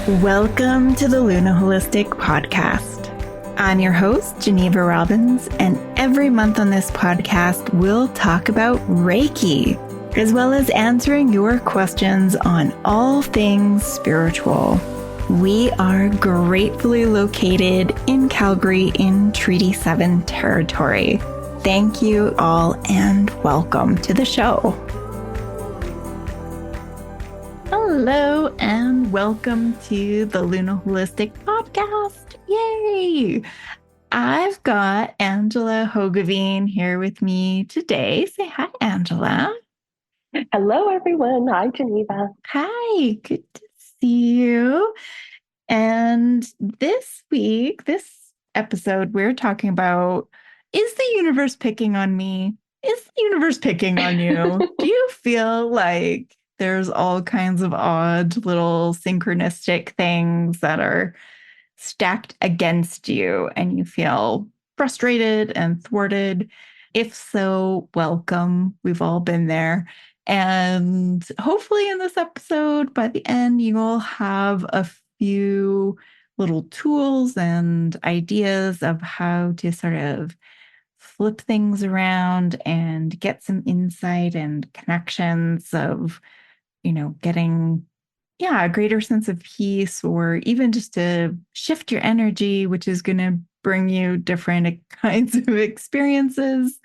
Welcome to the Luna Holistic Podcast. I'm your host, Geneva Robbins, and every month on this podcast, we'll talk about Reiki, as well as answering your questions on all things spiritual. We are gratefully located in Calgary in Treaty 7 territory. Thank you all and welcome to the show. Hello and welcome to the Luna Holistic Podcast. Yay! I've got Angela Hogeveen here with me today. Say hi, Angela. Hello, everyone. Hi, Geneva. Hi, good to see you. And this week, this episode, we're talking about, is the universe picking on me? Is the universe picking on you? Do you feel like there's all kinds of odd little synchronistic things that are stacked against you and you feel frustrated and thwarted? If so, welcome. We've all been there. And hopefully in this episode, by the end, you will have a few little tools and ideas of how to sort of flip things around and get some insight and connections of, getting, a greater sense of peace, or even just to shift your energy, which is going to bring you different kinds of experiences,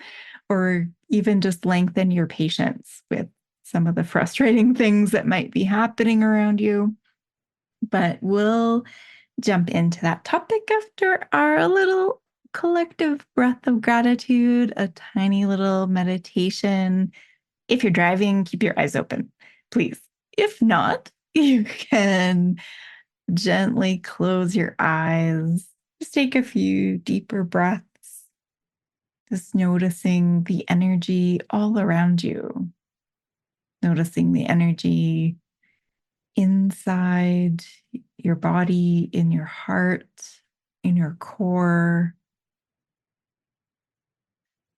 or even just lengthen your patience with some of the frustrating things that might be happening around you. But we'll jump into that topic after our little collective breath of gratitude, a tiny little meditation. If you're driving, keep your eyes open, please. If not, you can gently close your eyes. Just take a few deeper breaths, just noticing the energy all around you, noticing the energy inside your body, in your heart, in your core,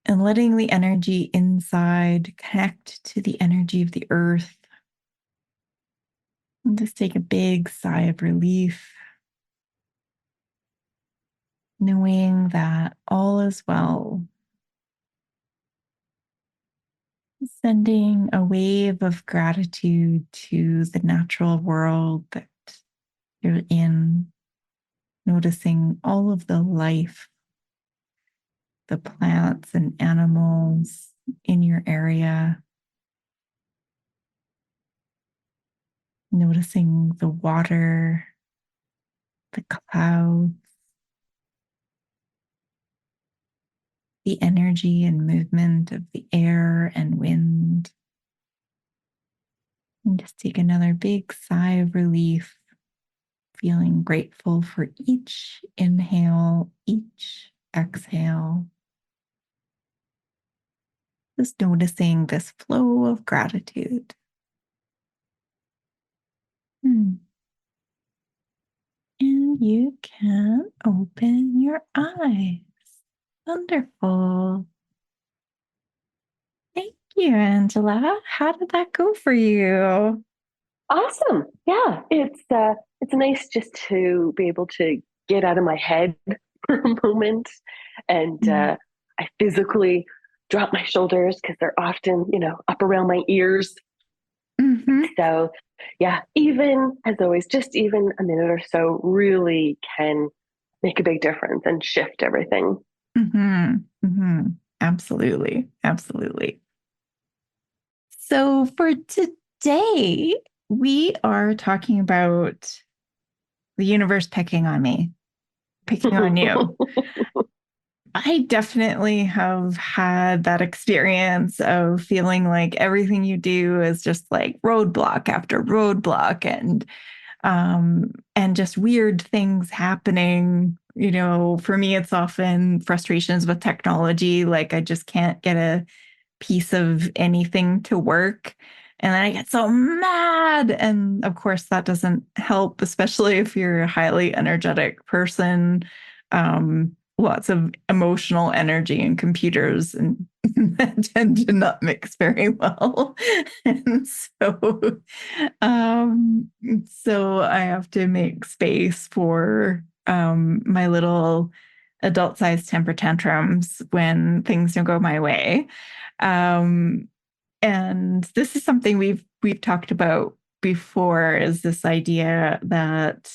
and letting the energy inside connect to the energy of the earth. And just take a big sigh of relief, knowing that all is well. Sending a wave of gratitude to the natural world that you're in, noticing all of the life, the plants and animals in your area, noticing the water, the clouds, the energy and movement of the air and wind. And just take another big sigh of relief, feeling grateful for each inhale, each exhale. Just noticing this flow of gratitude. And you can open your eyes. Wonderful. Thank you, Angela. How did that go for you? Awesome. Yeah, it's nice just to be able to get out of my head for a moment, and I physically drop my shoulders because they're often, up around my ears. Mm-hmm. So, yeah, even as always, just even a minute or so really can make a big difference and shift everything. Mm-hmm. Mm-hmm. Absolutely. Absolutely. So for today, we are talking about the universe picking on me, picking on you. I definitely have had that experience of feeling like everything you do is just like roadblock after roadblock, and just weird things happening. For me, it's often frustrations with technology. Like I just can't get a piece of anything to work. And then I get so mad. And of course, that doesn't help, especially if you're a highly energetic person. lots of emotional energy in computers and tend to not mix very well. And um, so I have to make space for my little adult-sized temper tantrums when things don't go my way. Um, and this is something we've talked about before, is this idea that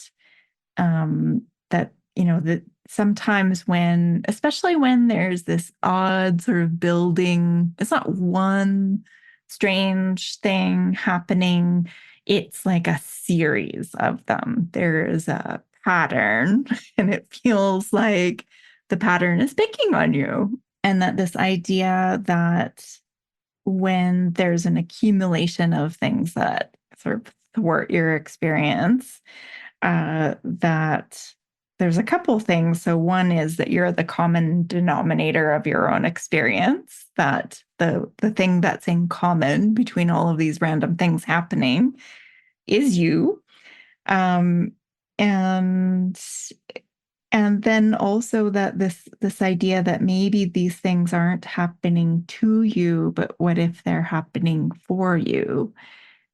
that sometimes when, especially when there's this odd sort of building, it's not one strange thing happening, it's like a series of them. There is a pattern, and it feels like the pattern is picking on you. And that this idea that when there's an accumulation of things that sort of thwart your experience, that there's a couple things. So one is that you're the common denominator of your own experience, that the thing that's in common between all of these random things happening is you. Um, and and then also that this idea that maybe these things aren't happening to you, but what if they're happening for you?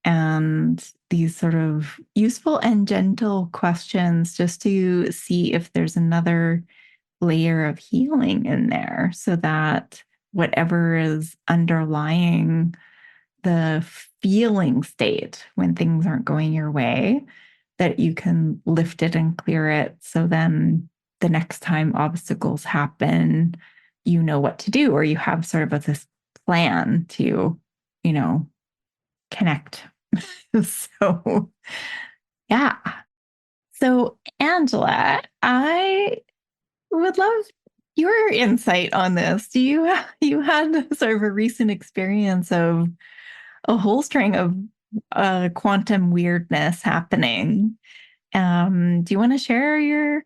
And these sort of useful and gentle questions just to see if there's another layer of healing in there, so that whatever is underlying the feeling state when things aren't going your way, that you can lift it and clear it. So then the next time obstacles happen, you know what to do, or you have sort of this plan to, you know, connect. So, yeah. So, Angela, I would love your insight on this. You had sort of a recent experience of a whole string of quantum weirdness happening. Do you want to share your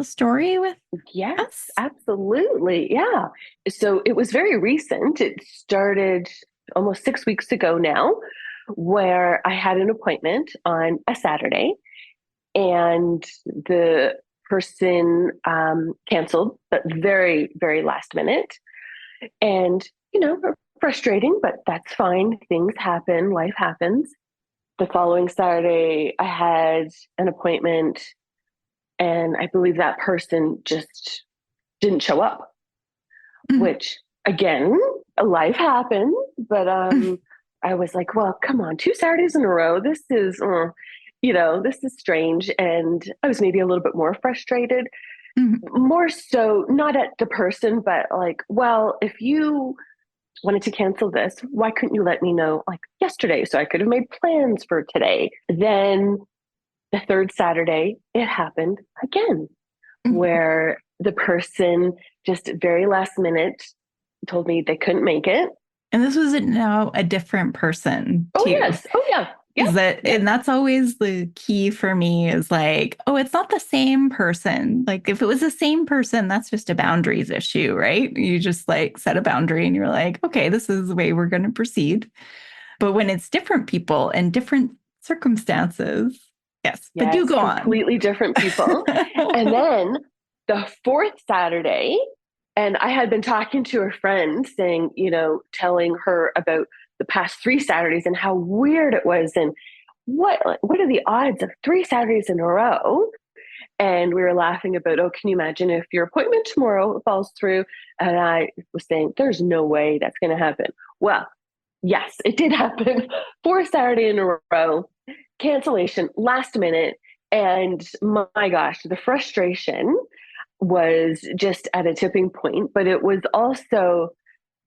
story with Yes, us? absolutely. Yeah. So it was very recent. It started almost 6 weeks ago now, where I had an appointment on a Saturday, and the person canceled, but very, very last minute. And, frustrating, but that's fine. Things happen, life happens. The following Saturday, I had an appointment, and I believe that person just didn't show up, which again, life happened. But I was like, well, come on, 2 Saturdays in a row. This is strange. And I was maybe a little bit more frustrated, more so not at the person, but like, well, if you wanted to cancel this, why couldn't you let me know like yesterday so I could have made plans for today? Then the third Saturday, it happened again, where the person just very last minute told me they couldn't make it. And this was now a different person Oh, too. yes. Oh, yeah. Is Yep. that, Yep. and that's always the key for me, is like, oh, it's not the same person. Like if it was the same person, that's just a boundaries issue, right? You just like set a boundary and you're like, okay, this is the way we're going to proceed. But when it's different people and different circumstances, yes, but do Yes. go on. Completely different people. And then the fourth Saturday, and I had been talking to a friend saying, telling her about the past 3 Saturdays and how weird it was, and what are the odds of 3 Saturdays in a row? And we were laughing about, oh, can you imagine if your appointment tomorrow falls through? And I was saying, there's no way that's going to happen. Well, yes, it did happen. 4 Saturday in a row, cancellation, last minute. And my gosh, the frustration was just at a tipping point, but it was also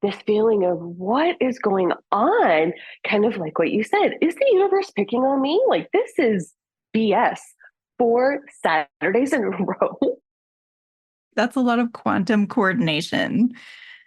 this feeling of what is going on, kind of like what you said. Is the universe picking on me? Like, this is BS. 4 Saturdays in a row. That's a lot of quantum coordination,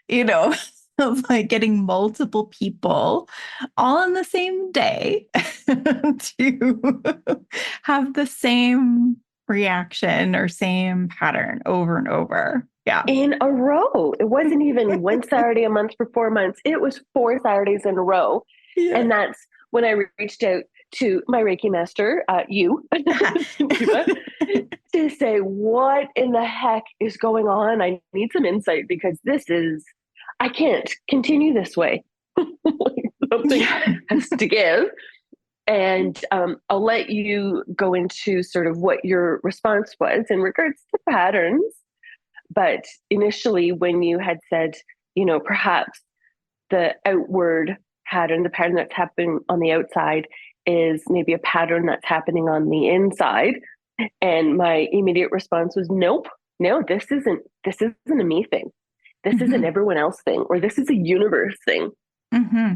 you know, of like getting multiple people all on the same day to have the same reaction or same pattern over and over. Yeah. In a row. It wasn't even one Saturday a month for 4 months. It was 4 Saturdays in a row. Yeah. And that's when I reached out to my Reiki master, you, Geneva, to say, what in the heck is going on? I need some insight because I can't continue this way. Like, something Yeah. has to give. And I'll let you go into sort of what your response was in regards to patterns. But initially, when you had said, perhaps the outward pattern, the pattern that's happening on the outside, is maybe a pattern that's happening on the inside. And my immediate response was, nope, no, this isn't a me thing. This isn't Mm-hmm. everyone else thing, or this is a universe thing. Mm-hmm.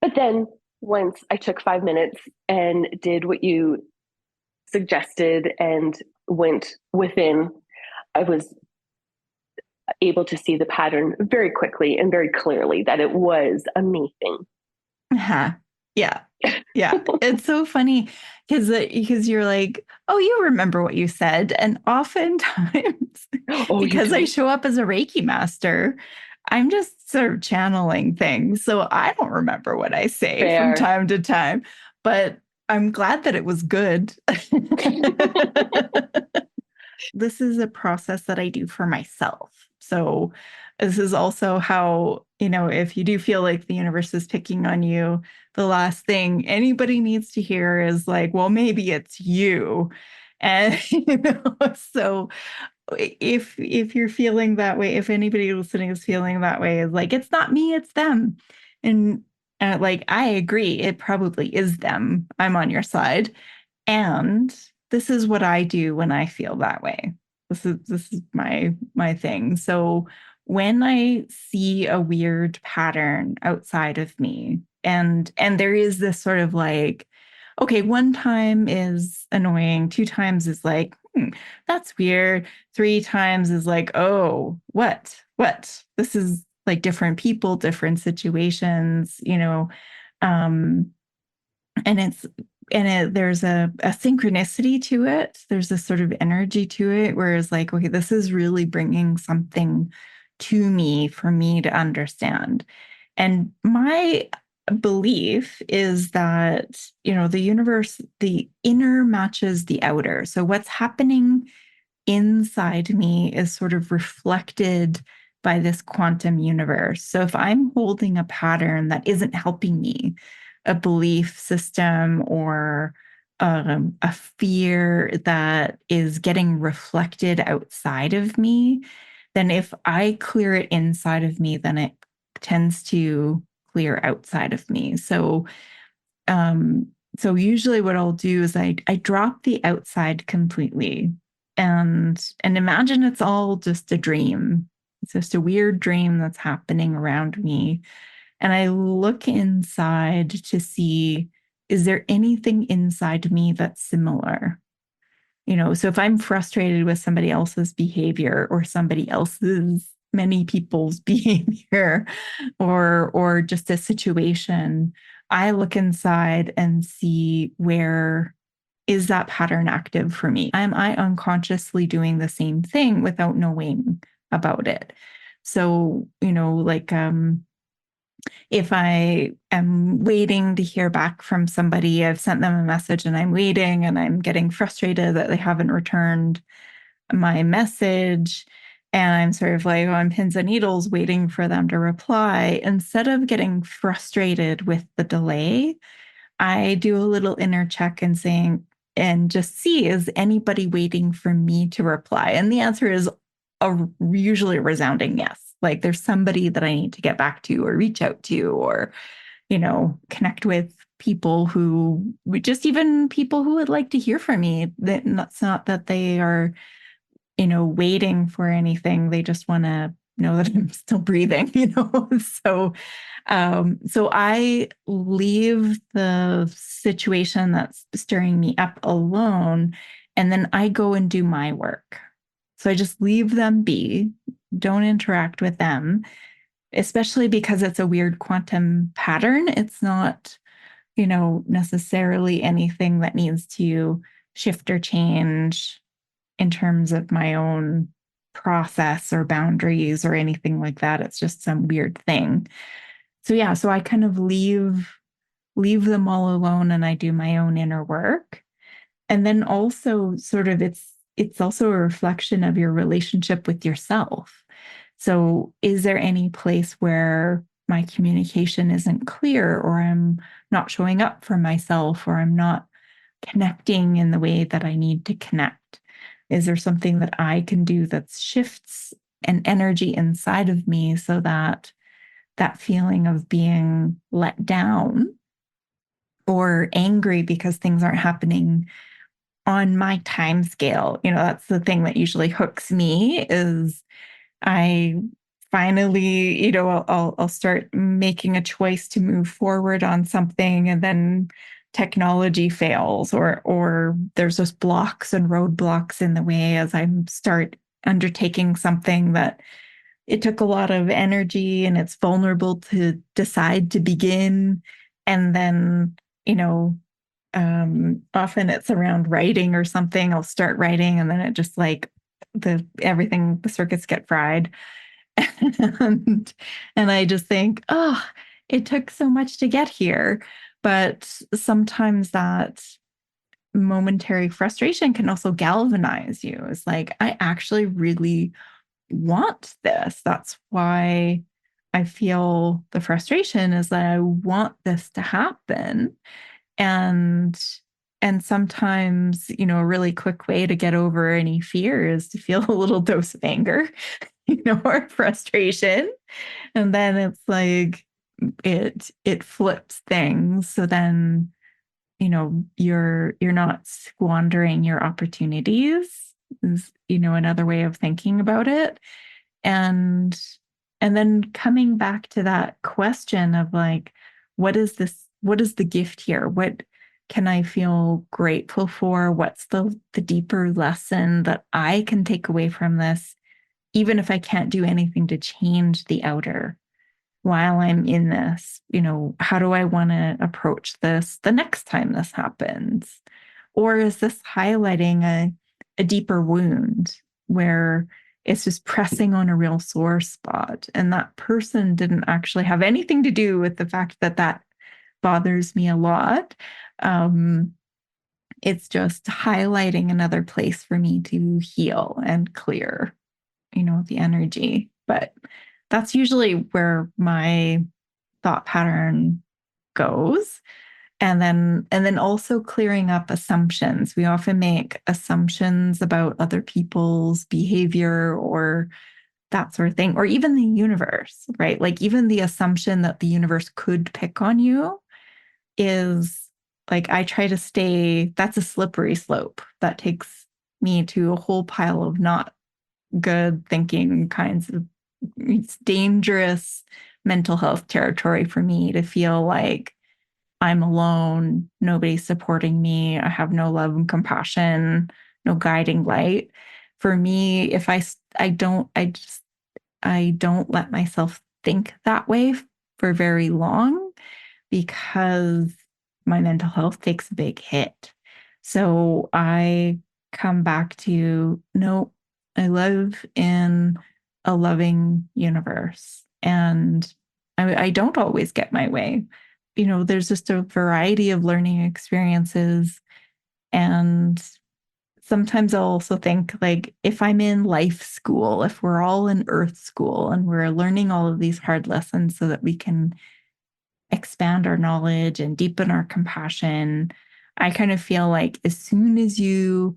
But then once I took 5 minutes and did what you suggested and went within, I was able to see the pattern very quickly and very clearly that it was a me thing. Uh-huh. Yeah. Yeah. It's so funny because you're like, oh, you remember what you said. And oftentimes, Oh, you because I don't? show up as a Reiki master, I'm just sort of channeling things. So I don't remember what I say from Fair. time to time, but I'm glad that it was good. This is a process that I do for myself. So this is also how, if you do feel like the universe is picking on you, the last thing anybody needs to hear is like, well, maybe it's you. And so if you're feeling that way, if anybody listening is feeling that way, is like, it's not me, it's them. And like, I agree, it probably is them. I'm on your side. And this is what I do when I feel that way. This is my thing. So when I see a weird pattern outside of me, and there is this sort of like, okay, one time is annoying, two times is like, that's weird, three times is like, oh, what? This is like different people, different situations, um, and there's a synchronicity to it. There's a sort of energy to it, whereas like, okay, this is really bringing something to me for me to understand. And my belief is that, the universe, the inner matches the outer. So what's happening inside me is sort of reflected by this quantum universe. So if I'm holding a pattern that isn't helping me, a belief system or a fear that is getting reflected outside of me, then if I clear it inside of me, then it tends to clear outside of me. Um, so usually what I'll do is I drop the outside completely and imagine it's all just a dream. It's just a weird dream that's happening around me. And I look inside to see, is there anything inside me that's similar? So if I'm frustrated with somebody else's behavior or somebody else's many people's behavior or just a situation, I look inside and see, where is that pattern active for me? Am I unconsciously doing the same thing without knowing about it? So, like if I am waiting to hear back from somebody, I've sent them a message and I'm waiting and I'm getting frustrated that they haven't returned my message. And I'm sort of like on pins and needles waiting for them to reply. Instead of getting frustrated with the delay, I do a little inner check and saying, and just see, is anybody waiting for me to reply? And the answer is usually a resounding yes. Like there's somebody that I need to get back to or reach out to or, connect with people who just even people who would like to hear from me. That it's not that they are, waiting for anything. They just want to know that I'm still breathing. So I leave the situation that's stirring me up alone, and then I go and do my work. So I just leave them be, don't interact with them, especially because it's a weird quantum pattern. It's not, necessarily anything that needs to shift or change in terms of my own process or boundaries or anything like that. It's just some weird thing. So yeah, so I kind of leave leave them all alone and I do my own inner work. And then also sort of it's also a reflection of your relationship with yourself. So is there any place where my communication isn't clear, or I'm not showing up for myself, or I'm not connecting in the way that I need to connect? Is there something that I can do that shifts an energy inside of me so that that feeling of being let down or angry because things aren't happening on my time scale? That's the thing that usually hooks me is I finally, I'll start making a choice to move forward on something, and then technology fails, or there's just blocks and roadblocks in the way as I start undertaking something that it took a lot of energy and it's vulnerable to decide to begin. And then, you know, often it's around writing or something. I'll start writing and then it just like the circuits get fried. and and I just think, oh, it took so much to get here. But sometimes that momentary frustration can also galvanize you. It's like, I actually really want this. That's why I feel the frustration is that I want this to happen. And sometimes, a really quick way to get over any fear is to feel a little dose of anger, or frustration. And then it's like it flips things. So then, you're not squandering your opportunities is, another way of thinking about it. And then coming back to that question of like, what is the gift here? What can I feel grateful for? What's the deeper lesson that I can take away from this, even if I can't do anything to change the outer while I'm in this? How do I want to approach this the next time this happens? Or is this highlighting a deeper wound where it's just pressing on a real sore spot? And that person didn't actually have anything to do with the fact that that bothers me a lot. Um, it's just highlighting another place for me to heal and clear, the energy. But that's usually where my thought pattern goes. And then also clearing up assumptions. We often make assumptions about other people's behavior or that sort of thing, or even the universe, right? Like even the assumption that the universe could pick on you is like, I try to stay, that's a slippery slope that takes me to a whole pile of not good thinking kinds of, it's dangerous mental health territory for me to feel like I'm alone, nobody's supporting me, I have no love and compassion, no guiding light. For me, if I don't, I don't let myself think that way for very long, because my mental health takes a big hit. So I come back to, no, I live in a loving universe, and I don't always get my way. There's just a variety of learning experiences. And sometimes I'll also think, like, if I'm in life school, if we're all in earth school and we're learning all of these hard lessons so that we can expand our knowledge and deepen our compassion, I kind of feel like as soon as you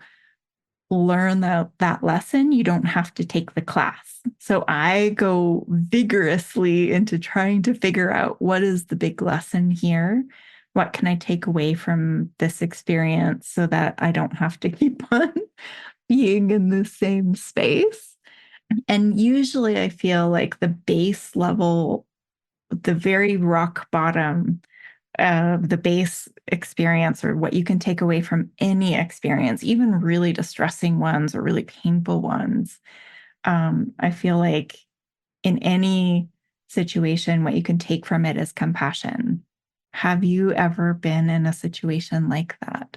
learn that lesson, you don't have to take the class. So I go vigorously into trying to figure out, what is the big lesson here? What can I take away from this experience so that I don't have to keep on being in the same space? And usually I feel like the base level, the very rock bottom of the base experience, or what you can take away from any experience, even really distressing ones or really painful ones. I feel like in any situation, what you can take from it is compassion. Have you ever been in a situation like that?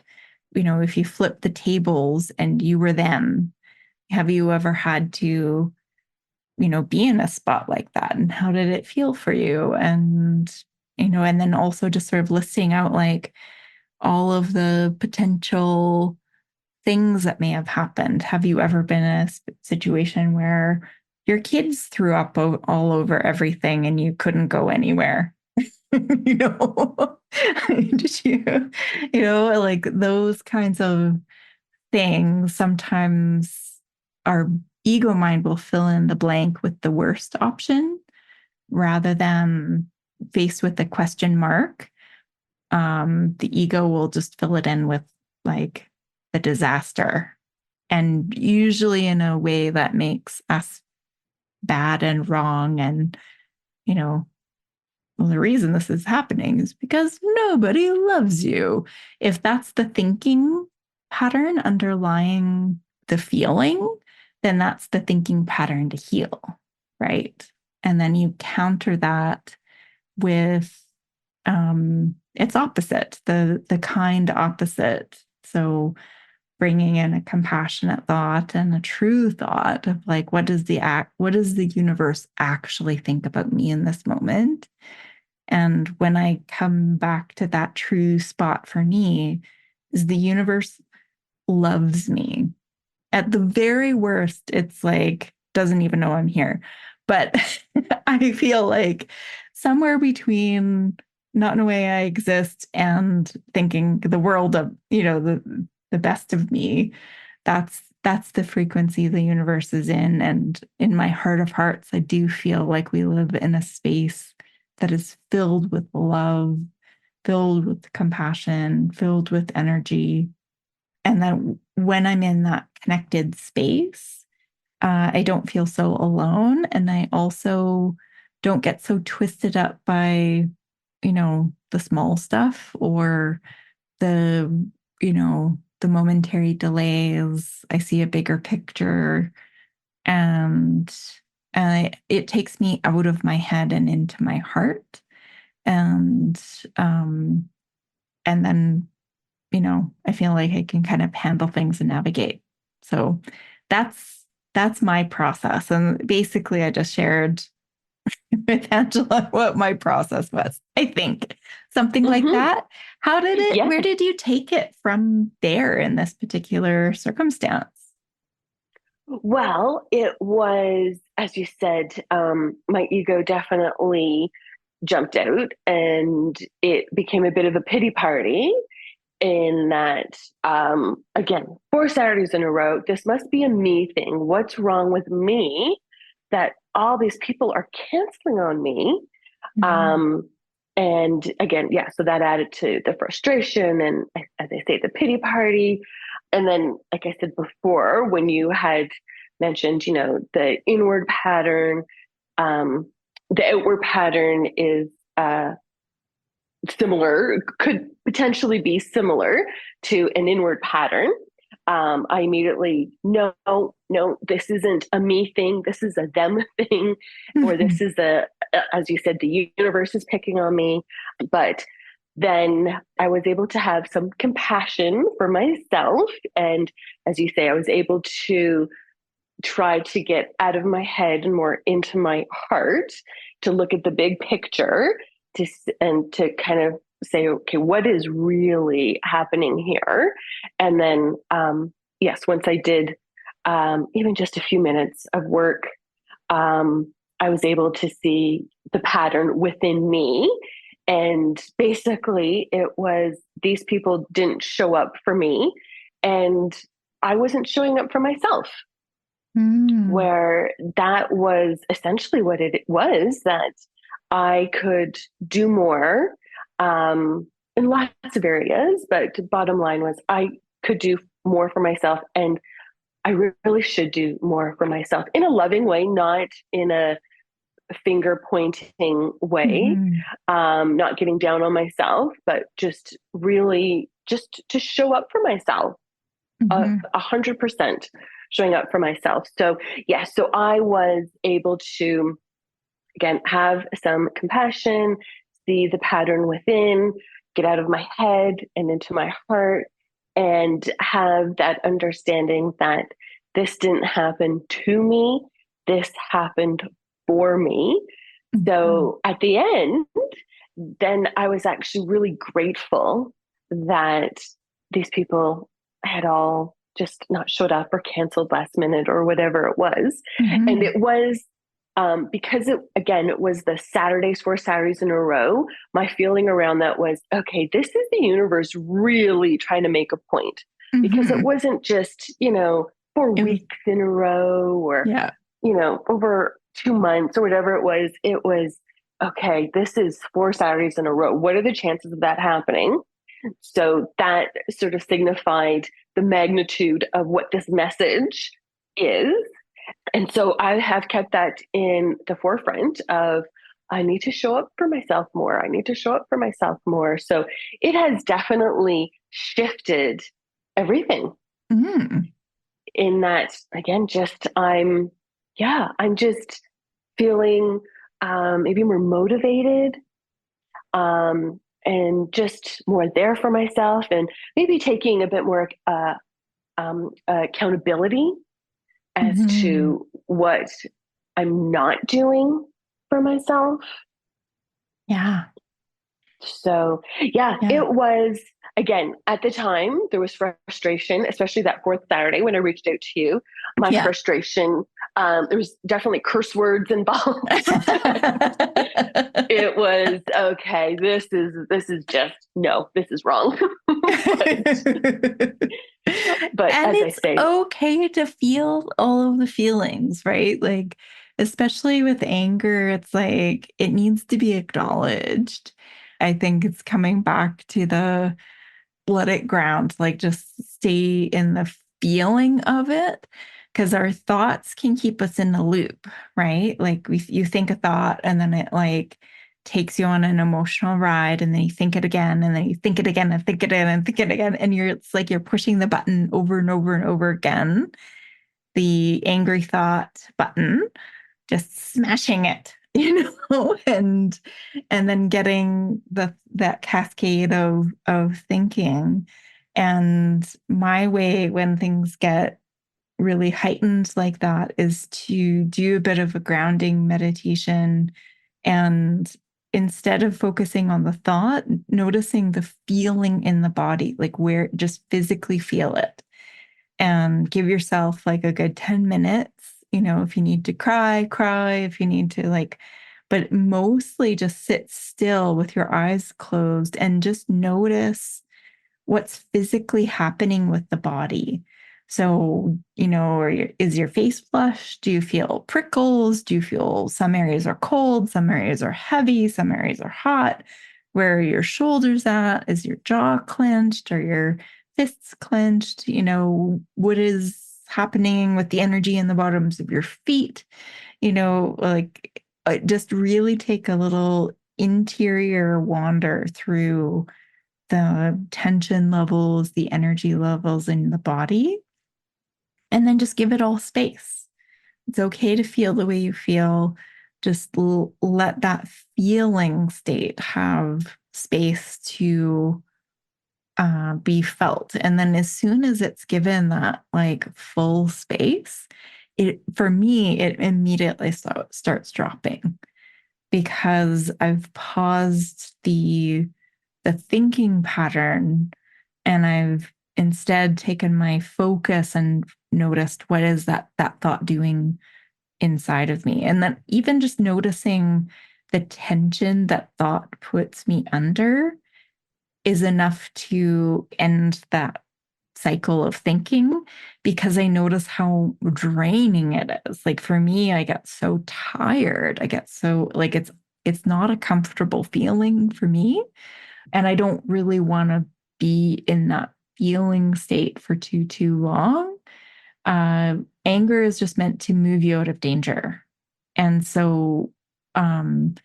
If you flip the tables and you were them, have you ever had to, be in a spot like that? And how did it feel for you? And and then also just sort of listing out like all of the potential things that may have happened. Have you ever been in a situation where your kids threw up all over everything and you couldn't go anywhere? you know, did like those kinds of things? Sometimes our ego mind will fill in the blank with the worst option rather than faced with the question mark. The ego will just fill it in with like the disaster, and usually in a way that makes us bad and wrong. And, you know, well, the reason this is happening is because nobody loves you. If that's the thinking pattern underlying the feeling, then that's the thinking pattern to heal, right? And then you counter that with its opposite, the kind opposite. So bringing in a compassionate thought and a true thought of like, what does the universe actually think about me in this moment? And when I come back to that true spot for me, is the universe loves me. At the very worst, it's like, doesn't even know I'm here. But I feel like somewhere between not in a way I exist and thinking the world of, the best of me, that's the frequency the universe is in. And in my heart of hearts, I do feel like we live in a space that is filled with love, filled with compassion, filled with energy. And that when I'm in that connected space, I don't feel so alone. And I also don't get so twisted up by, the small stuff or the, the momentary delays. I see a bigger picture, and it takes me out of my head and into my heart. And um, and then I feel like I can kind of handle things and navigate. So that's my process. And basically I just shared with Angela what my process was. I think something like Mm-hmm. that. Yeah. Where did you take it from there in this particular circumstance? Well, it was, as you said, my ego definitely jumped out and it became a bit of a pity party in that, again, 4 Saturdays in a row, this must be a me thing. What's wrong with me that all these people are canceling on me? Mm-hmm. Um, and again, yeah, so that added to the frustration and, as I say, the pity party. And then, like I said before, when you had mentioned, the inward pattern, um, the outward pattern is similar, could potentially be similar to an inward pattern. I immediately, no, no, this isn't a me thing. This is a them thing, or this is as you said, the universe is picking on me. But then I was able to have some compassion for myself. And as you say, I was able to try to get out of my head and more into my heart to look at the big picture and to kind of say, okay, what is really happening here? And then, yes, once I did even just a few minutes of work, I was able to see the pattern within me. And basically, it was these people didn't show up for me, and I wasn't showing up for myself, Mm-hmm. where that was essentially what it was, that I could do more in lots of areas, but the bottom line was I could do more for myself, and I really should do more for myself in a loving way, not in a finger pointing way, Mm-hmm. not getting down on myself, but just really just to show up for myself, a 100% showing up for myself. So yeah, so I was able to again have some compassion, see the pattern within, get out of my head and into my heart, and have that understanding that this didn't happen to me, this happened for me. Mm-hmm. So at the end, then I was actually really grateful that these people had all just not showed up or canceled last minute or whatever it was. And Hmm. it was because it was the Saturdays, 4 Saturdays in a row. My feeling around that was, okay, this is the universe really trying to make a point, because it Hmm. wasn't just, 4 weeks in a row or, Yeah. over 2 months or whatever it was. It was, okay, this is 4 Saturdays in a row. What are the chances of that happening? So that sort of signified the magnitude of what this message is. And so I have kept that in the forefront of, I need to show up for myself more. I need to show up for myself more. So it has definitely shifted everything, Mm. in that, again, I'm just feeling maybe more motivated, and just more there for myself, and maybe taking a bit more accountability as Hmm. to what I'm not doing for myself. Yeah. So, yeah, Yeah. it was, again, at the time, there was frustration, especially that 4th Saturday when I reached out to you. My Yeah. frustration, there was definitely curse words involved. It was, okay, this is just, no, this is wrong. but but And as I it's say, okay to feel all of the feelings, right? Like, especially with anger, it's like it needs to be acknowledged. I think it's coming back to the let it ground, like just stay in the feeling of it. Because our thoughts can keep us in a loop, right? Like you think a thought and then it like takes you on an emotional ride, and then you think it again, and then you think it again and think it again and think it again. And it's like you're pushing the button over and over and over again, the angry thought button, just smashing it, and then getting that cascade of thinking. And my way when things get really heightened like that is to do a bit of a grounding meditation, and instead of focusing on the thought, noticing the feeling in the body, like where just physically feel it, and give yourself like a good 10 minutes. If you need to cry, cry. If you need to, like, but mostly just sit still with your eyes closed and just notice what's physically happening with the body. So, is your face flushed? Do you feel prickles? Do you feel some areas are cold, some areas are heavy, some areas are hot? Where are your shoulders at? Is your jaw clenched? Are your fists clenched? What is happening with the energy in the bottoms of your feet? Like, just really take a little interior wander through the tension levels, the energy levels in the body, and then just give it all space. It's okay to feel the way you feel. Just let that feeling state have space to be felt. And then as soon as it's given that like full space, for me, it immediately starts dropping, because I've paused the thinking pattern, and I've instead taken my focus and noticed what is that thought doing inside of me. And then even just noticing the tension that thought puts me under is enough to end that cycle of thinking, because I notice how draining it is. Like for me, I get so tired. I get so like it's not a comfortable feeling for me, and I don't really want to be in that feeling state for too long. Uh, Anger is just meant to move you out of danger. And so, um,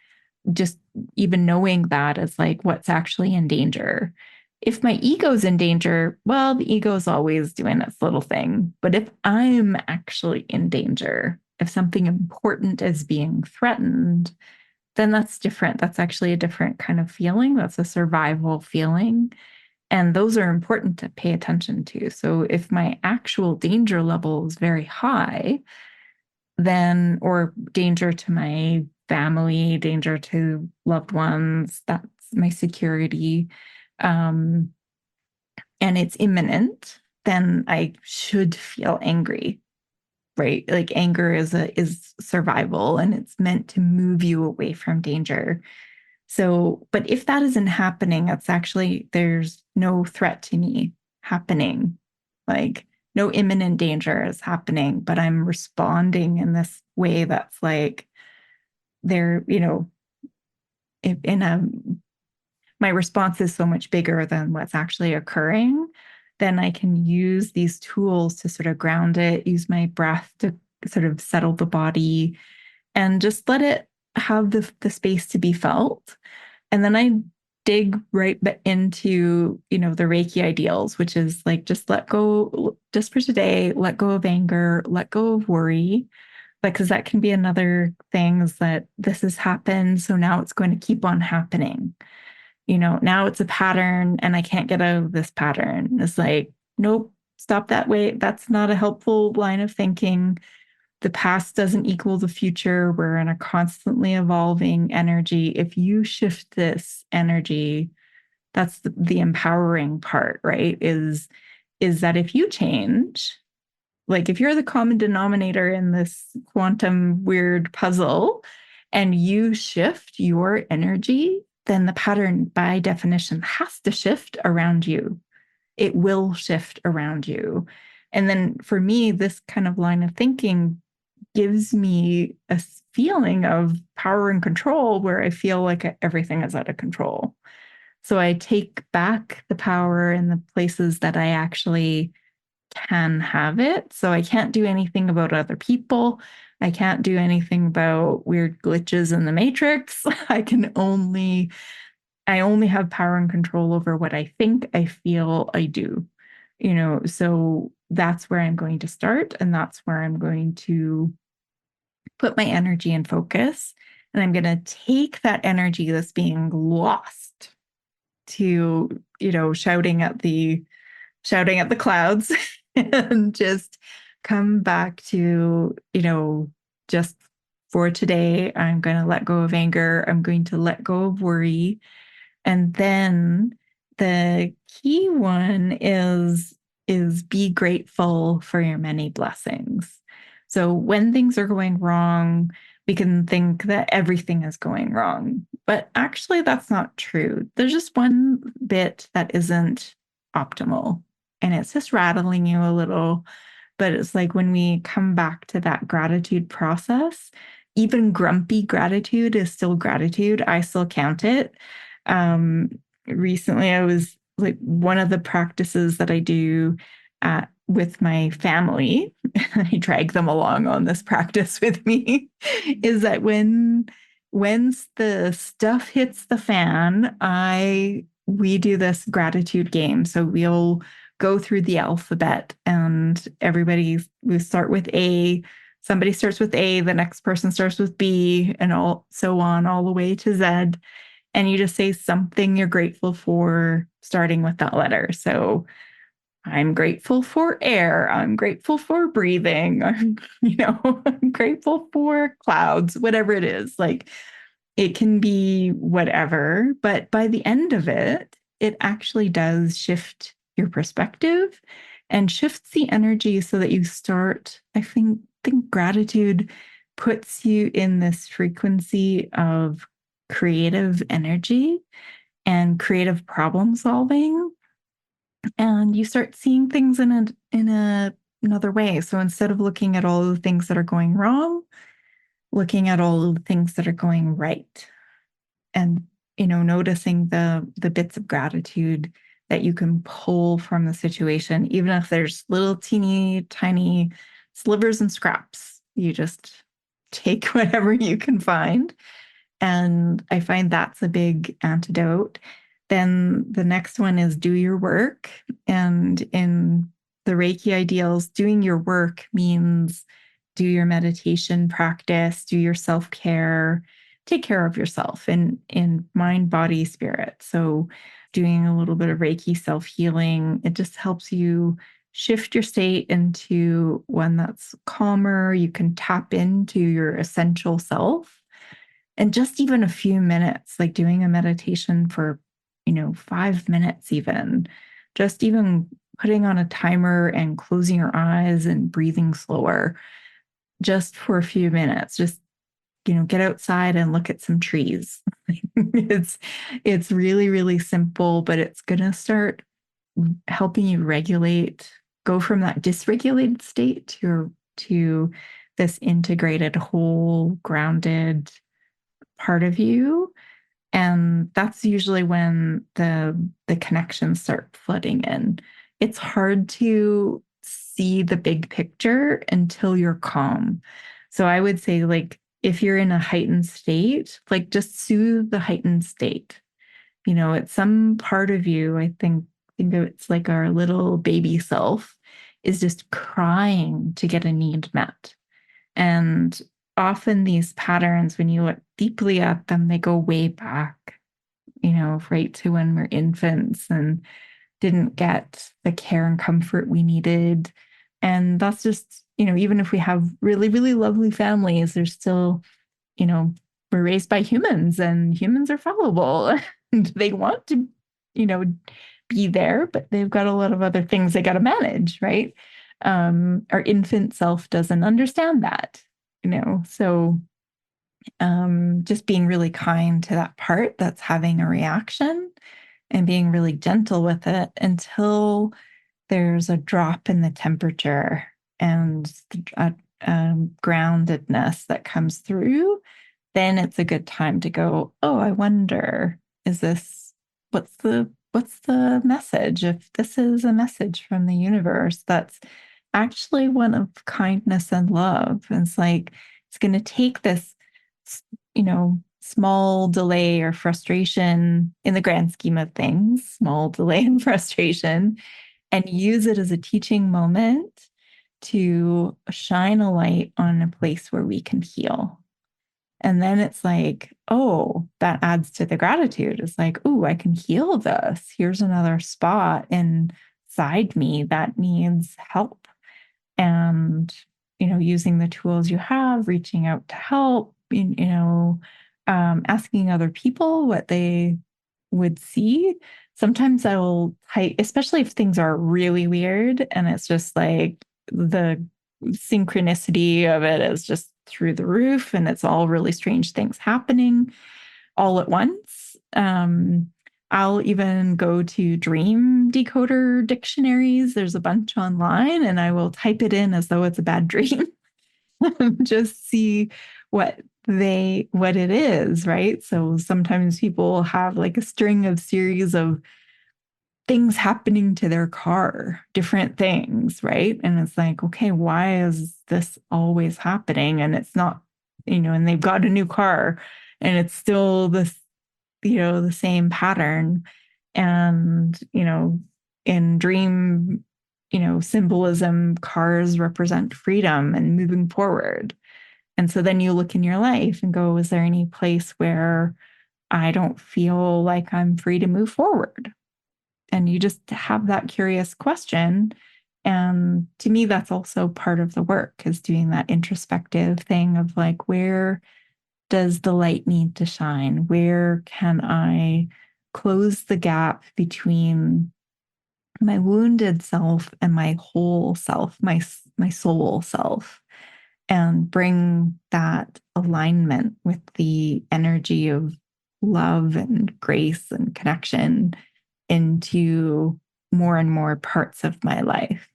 just even knowing that is like what's actually in danger. If my ego's in danger, well, the ego is always doing its little thing. But if I'm actually in danger, if something important is being threatened, then that's different. That's actually a different kind of feeling. That's a survival feeling. And those are important to pay attention to. So if my actual danger level is very high, then, or danger to my family, danger to loved ones. That's my security. Um, and it's imminent, then I should feel angry, right? Like anger is survival and it's meant to move you away from danger. So, but if that isn't happening, it's actually, there's no threat to me happening. Like, no imminent danger is happening, but I'm responding in this way that's like, there, in a, my response is so much bigger than what's actually occurring. Then I can use these tools to sort of ground it, use my breath to sort of settle the body and just let it have the space to be felt. And then I dig right into, the Reiki ideals, which is like just let go, just for today, let go of anger, let go of worry. Like, because that can be another thing is that this has happened. So now it's going to keep on happening. Now it's a pattern and I can't get out of this pattern. It's like, nope, stop that way. That's not a helpful line of thinking. The past doesn't equal the future. We're in a constantly evolving energy. If you shift this energy, that's the empowering part, right? Is that if you change, like if you're the common denominator in this quantum weird puzzle and you shift your energy, then the pattern by definition has to shift around you. It will shift around you. And then for me, this kind of line of thinking gives me a feeling of power and control where I feel like everything is out of control. So I take back the power in the places that I actually can have it. So I can't do anything about other people. I can't do anything about weird glitches in the matrix. I only have power and control over what I think, I feel, I do. So that's where I'm going to start and that's where I'm going to put my energy and focus. And I'm going to take that energy that's being lost to, shouting at the clouds and just come back to, just for today, I'm going to let go of anger. I'm going to let go of worry. And then the key one is be grateful for your many blessings. So when things are going wrong, we can think that everything is going wrong, but actually that's not true. There's just one bit that isn't optimal and it's just rattling you a little. But it's like when we come back to that gratitude process, even grumpy gratitude is still gratitude. I still count it. Um, Recently, I was like one of the practices that I do with my family, I drag them along on this practice with me, is that when the stuff hits the fan, we do this gratitude game. So we'll go through the alphabet and we start with A. Somebody starts with A, the next person starts with B, and all so on, all the way to Z. And you just say something you're grateful for, starting with that letter. So I'm grateful for air. I'm grateful for breathing. I'm grateful for clouds, whatever it is. Like it can be whatever, but by the end of it, it actually does shift your perspective and shifts the energy so that you start, I think gratitude puts you in this frequency of creative energy and creative problem solving, and you start seeing things in another way. So instead of looking at all the things that are going wrong, looking at all of the things that are going right, and noticing the bits of gratitude that you can pull from the situation, even if there's little teeny tiny slivers and scraps. You just take whatever you can find, and I find that's a big antidote. Then the next one is do your work. And in the Reiki ideals, doing your work means do your meditation practice, do your self care, take care of yourself in mind, body, spirit. So, doing a little bit of Reiki self healing, it just helps you shift your state into one that's calmer. You can tap into your essential self And just even a few minutes, like doing a meditation for, 5 minutes, even just even putting on a timer and closing your eyes and breathing slower just for a few minutes, just, get outside and look at some trees. it's it's really, really simple, but it's gonna start helping you regulate, go from that dysregulated state to this integrated, whole, grounded part of you. And that's usually when the connections start flooding in. It's hard to see the big picture until you're calm. So I would say, like, if you're in a heightened state, like, just soothe the heightened state. It's some part of you, think of it's like our little baby self is just crying to get a need met. And often these patterns, when you look deeply at them, they go way back, right to when we're infants and didn't get the care and comfort we needed. And that's just, even if we have really, really lovely families, there's still, you know, we're raised by humans and humans are fallible and they want to, you know, be there, but they've got a lot of other things they got to manage, right? Our infant self doesn't understand that, so just being really kind to that part that's having a reaction and being really gentle with it until there's a drop in the temperature and a groundedness that comes through. Then it's a good time to go, oh, I wonder, is this, what's the message? If this is a message from the universe, that's actually one of kindness and love. And it's like, it's going to take this, small delay or frustration in the grand scheme of things, small delay and frustration, and use it as a teaching moment to shine a light on a place where we can heal. And then it's like, oh, that adds to the gratitude. It's like, oh, I can heal this. Here's another spot inside me that needs help. And, using the tools you have, reaching out to help, asking other people what they would see. Sometimes I'll type, especially if things are really weird and it's just like the synchronicity of it is just through the roof and it's all really strange things happening all at once. I'll even go to dream decoder dictionaries. There's a bunch online, and I will type it in as though it's a bad dream. Just see what it is, right? So sometimes people have like a string of series of things happening to their car, different things, right? And it's like, okay, why is this always happening? And it's not, and they've got a new car and it's still this, the same pattern. And, in dream, symbolism, cars represent freedom and moving forward. And so then you look in your life and go, is there any place where I don't feel like I'm free to move forward? And you just have that curious question. And to me, that's also part of the work is doing that introspective thing of like, where does the light need to shine? Where can I close the gap between my wounded self and my whole self, my soul self, and bring that alignment with the energy of love and grace and connection into more and more parts of my life.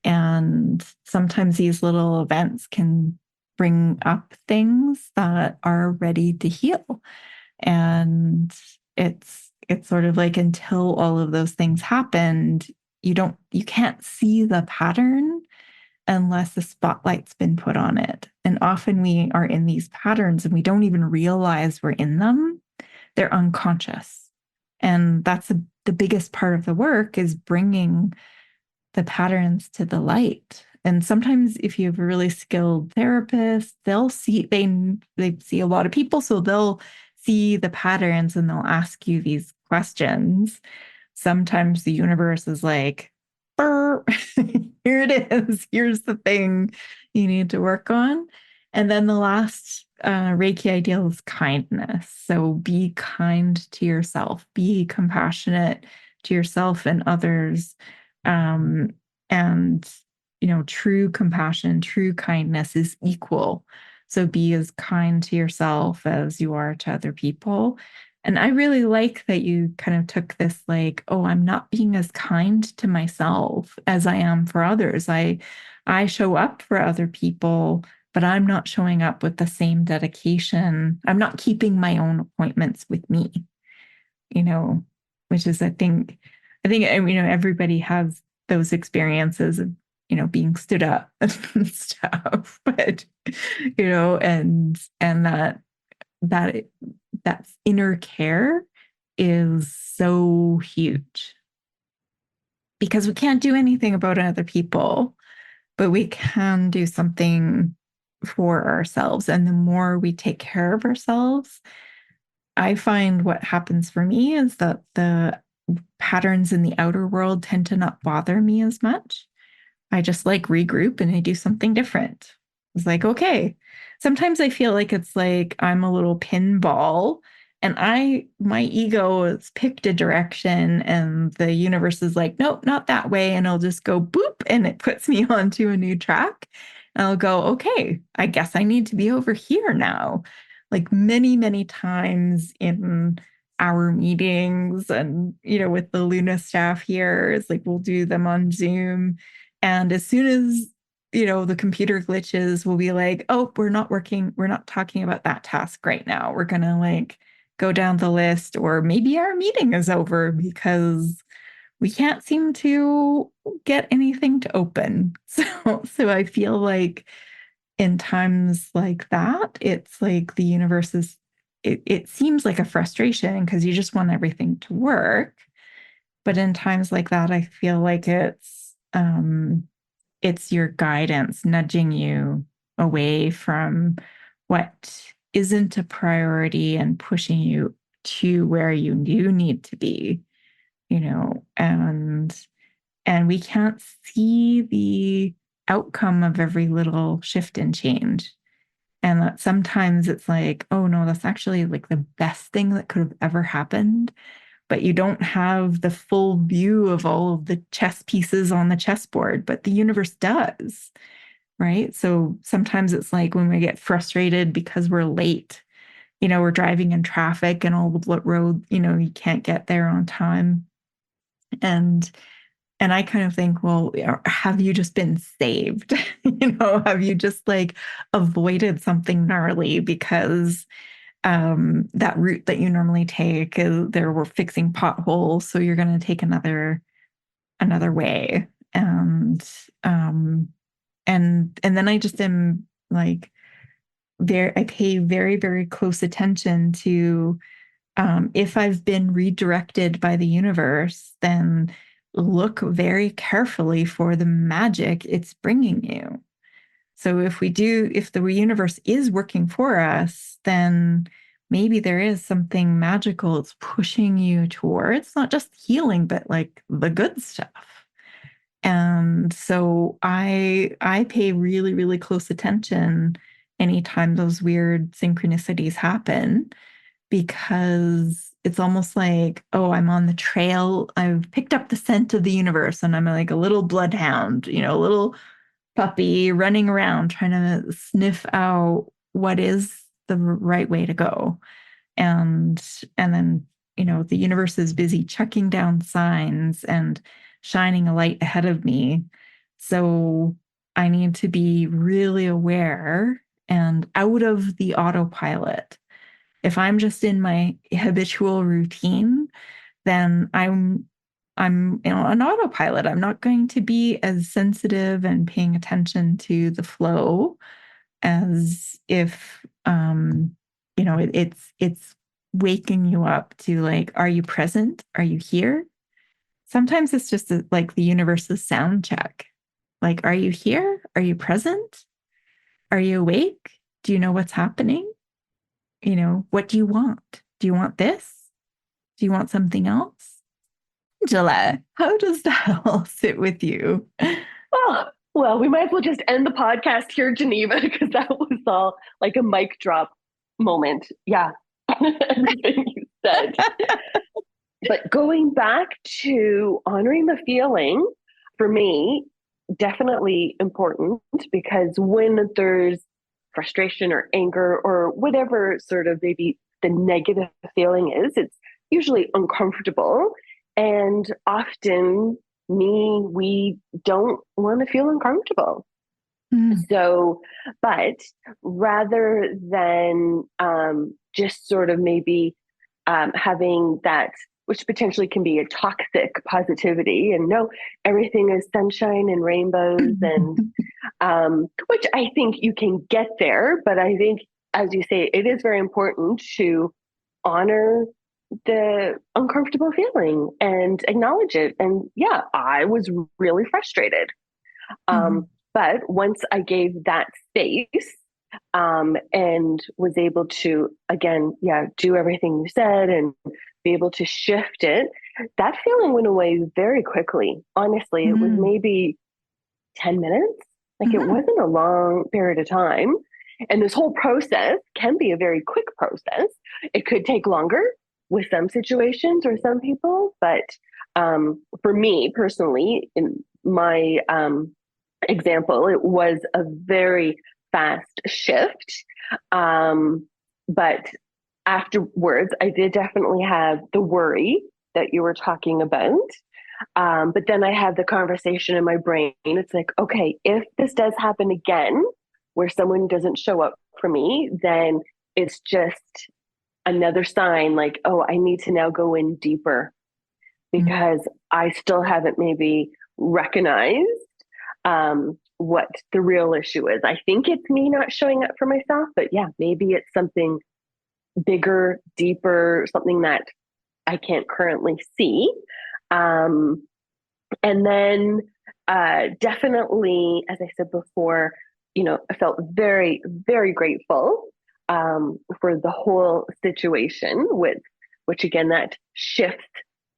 And sometimes these little events can bring up things that are ready to heal. And it's sort of like until all of those things happened, you can't see the pattern unless the spotlight's been put on it. And often we are in these patterns and we don't even realize we're in them. They're unconscious. And that's the biggest part of the work is bringing the patterns to the light. And sometimes if you have a really skilled therapist, they see a lot of people, so they'll see the patterns and they'll ask you these questions. Sometimes the universe is like, here it is. Here's the thing you need to work on. And then the last Reiki ideal is kindness. So be kind to yourself, be compassionate to yourself and others. Um, and, true compassion, true kindness is equal. So be as kind to yourself as you are to other people. And I really like that you kind of took this like, oh, I'm not being as kind to myself as I am for others. I show up for other people, but I'm not showing up with the same dedication. I'm not keeping my own appointments with me, you know, which is, I think, everybody has those experiences of, being stood up and stuff, but, and that, that inner care is so huge because we can't do anything about other people, but we can do something for ourselves. And the more we take care of ourselves, I find what happens for me is that the patterns in the outer world tend to not bother me as much. I just like regroup and I do something different. It's like, okay. Sometimes I feel like it's like I'm a little pinball and my ego has picked a direction and the universe is like, nope, not that way. And I'll just go boop and it puts me onto a new track. And I'll go, okay, I guess I need to be over here now. Like many, many times in our meetings and, with the Luna staff here, it's like we'll do them on Zoom and as soon as, the computer glitches, we'll be like, oh, we're not working. We're not talking about that task right now. We're going to like go down the list, or maybe our meeting is over because we can't seem to get anything to open. So I feel like in times like that, it's like the universe it seems like a frustration because you just want everything to work. But in times like that, I feel like it's your guidance nudging you away from what isn't a priority and pushing you to where you do need to be, and we can't see the outcome of every little shift and change. And that sometimes it's like, oh no, that's actually like the best thing that could have ever happened, but you don't have the full view of all of the chess pieces on the chessboard, but the universe does, right? So sometimes it's like when we get frustrated because we're late, we're driving in traffic and all the road, you can't get there on time. And I kind of think, well, have you just been saved? Have you just like avoided something gnarly because that route that you normally take is there we're fixing potholes, so you're going to take another way. And then I just am like I pay very, very close attention to if I've been redirected by the universe, then look very carefully for the magic it's bringing you. So if the universe is working for us, then maybe there is something magical it's pushing you towards, not just healing, but like the good stuff. And so I pay really, really close attention anytime those weird synchronicities happen, because it's almost like, oh, I'm on the trail. I've picked up the scent of the universe and I'm like a little bloodhound, a little puppy running around trying to sniff out what is the right way to go. And then, the universe is busy chucking down signs and shining a light ahead of me. So I need to be really aware and out of the autopilot. If I'm just in my habitual routine, then I'm on autopilot. I'm not going to be as sensitive and paying attention to the flow as if it's waking you up to like, are you present? Are you here? Sometimes it's just like the universe's sound check. Like, are you here? Are you present? Are you awake? Do you know what's happening? What do you want? Do you want this? Do you want something else? Angela, how does that all sit with you? Oh, Well, we might as well just end the podcast here, Geneva, because that was all like a mic drop moment. Yeah, everything you said. But going back to honoring the feeling, for me, definitely important because when there's frustration or anger or whatever sort of maybe the negative feeling is, it's usually uncomfortable. And often, we don't want to feel uncomfortable. Mm. So, but rather than just sort of maybe having that, which potentially can be a toxic positivity, and no, everything is sunshine and rainbows, and which I think you can get there. But I think, as you say, it is very important to honor the uncomfortable feeling and acknowledge it. And yeah, I was really frustrated. Mhm. But once I gave that space and was able to, again, yeah, do everything you said and be able to shift it, that feeling went away very quickly. Honestly, it was Mhm. maybe 10 minutes. Like it Mhm. wasn't a long period of time. And this whole process can be a very quick process. It could take longer with some situations or some people, but for me personally, in my example, it was a very fast shift. Um, but afterwards, I did definitely have the worry that you were talking about. But then I had the conversation in my brain. It's like, okay, if this does happen again, where someone doesn't show up for me, then it's just another sign like, oh, I need to now go in deeper because I still haven't maybe recognized what the real issue is. I think it's me not showing up for myself, but yeah, maybe it's something bigger, deeper, something that I can't currently see. Um, and then definitely, as I said before, I felt very, very grateful for the whole situation, which again, that shifts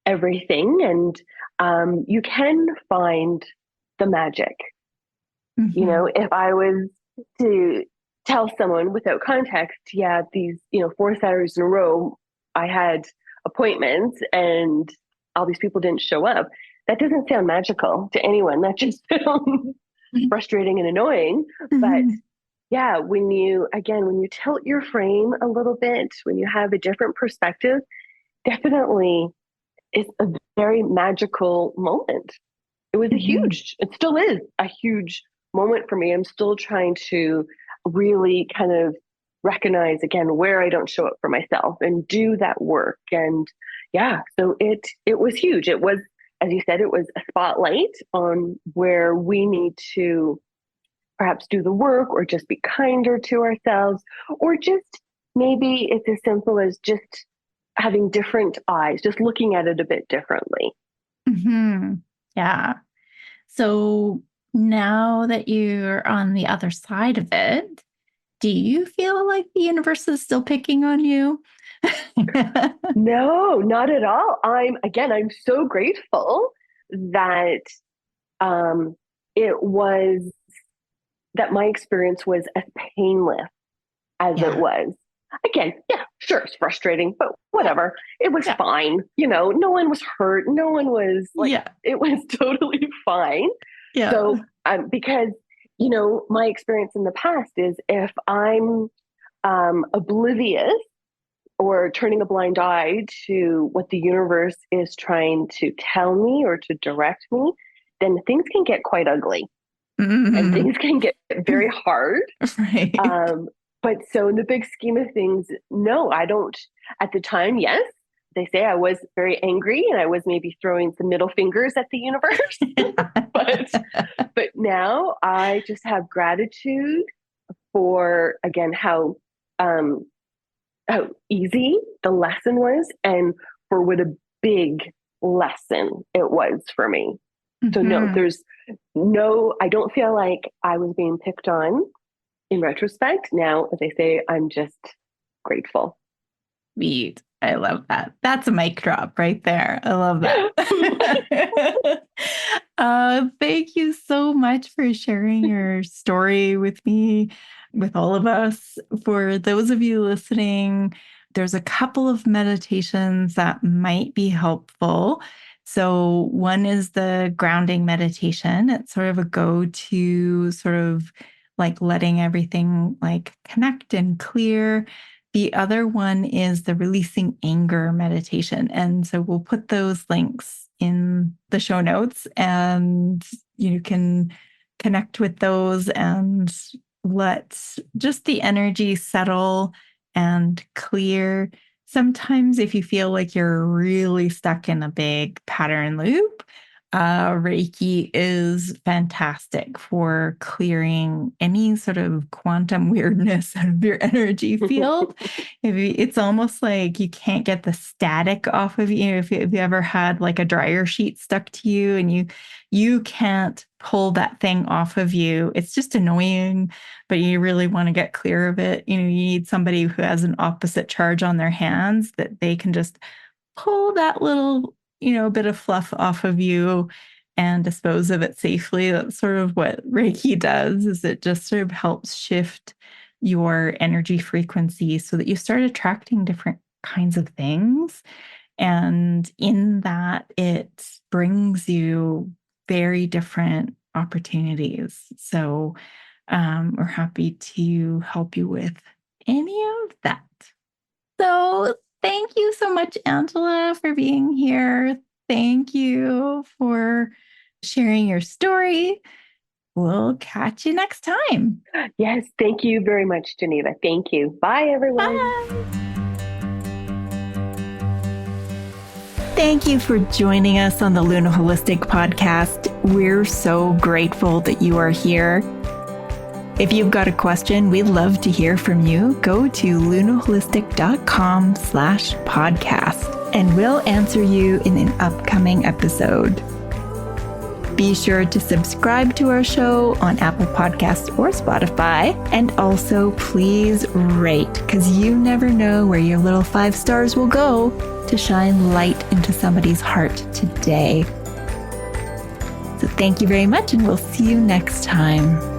everything. And you can find the magic. Mhm. If I was to tell someone without context, yeah, these, 4 Saturdays in a row, I had appointments and all these people didn't show up. That doesn't sound magical to anyone. That just sounds Mhm. frustrating and annoying. But Mhm. yeah, when you tilt your frame a little bit, when you have a different perspective, definitely is a very magical moment. Mhm. It still is a huge moment for me. I'm still trying to really kind of recognize again where I don't show up for myself and do that work. And yeah, so it was huge. It was, as you said, it was a spotlight on where we need to perhaps do the work or just be kinder to ourselves, or just maybe it's as simple as just having different eyes, just looking at it a bit differently. Mhm. Yeah. So now that you're on the other side of it, do you feel like the universe is still picking on you? No, not at all. I'm so grateful that um, it was that my experience was as painless as it Yeah. was. Again, yeah, sure, it's frustrating, but Yeah. whatever. It was Yeah. fine. No one was hurt. No one was like, Yeah. it was totally fine. Yeah. So, because, my experience in the past is if I'm oblivious or turning a blind eye to what the universe is trying to tell me or to direct me, then things can get quite ugly and Mhm. things can get very hard. Right. Um, but so, in the big scheme of things, no, I don't. At the time, yes, they say I was very angry and I was maybe throwing some middle fingers at the universe. but but now I just have gratitude for again um, how easy the lesson was and for what a big lesson it was for me. So no, Mhm. I don't feel like I was being picked on in retrospect. Now, as I say, I'm just grateful. Sweet. I love that. That's a mic drop right there. I love that. Thank you so much for sharing your story with me, with all of us. For those of you listening, there's a couple of meditations that might be helpful. So, one is the grounding meditation. It's sort of a go-to, sort of like letting everything like connect and clear. The other one is the releasing anger meditation. And so we'll put those links in the show notes and you can connect with those and let just the energy settle and clear. Sometimes, if you feel like you're really stuck in a big pattern loop, Reiki is fantastic for clearing any sort of quantum weirdness out of your energy field. It's almost like you can't get the static off of you. If you ever had like a dryer sheet stuck to you and you can't pull that thing off of you, it's just annoying, but you really want to get clear of it. You need somebody who has an opposite charge on their hands that they can just pull that little, bit of fluff off of you and dispose of it safely. That's sort of what Reiki does, is it just sort of helps shift your energy frequency so that you start attracting different kinds of things. And in that, it brings you very different opportunities. So we're happy to help you with any of that. So thank you so much, Angela, for being here. Thank you for sharing your story. We'll catch you next time. Yes, thank you very much, Geneva. Thank you. Bye, everyone. Bye. Thank you for joining us on the Luna Holistic Podcast. We're so grateful that you are here. If you've got a question, we'd love to hear from you. Go to lunaholistic.com/podcast and we'll answer you in an upcoming episode. Be sure to subscribe to our show on Apple Podcasts or Spotify. And also please rate, because you never know where your little 5 stars will go to shine light into somebody's heart today. So thank you very much, and we'll see you next time.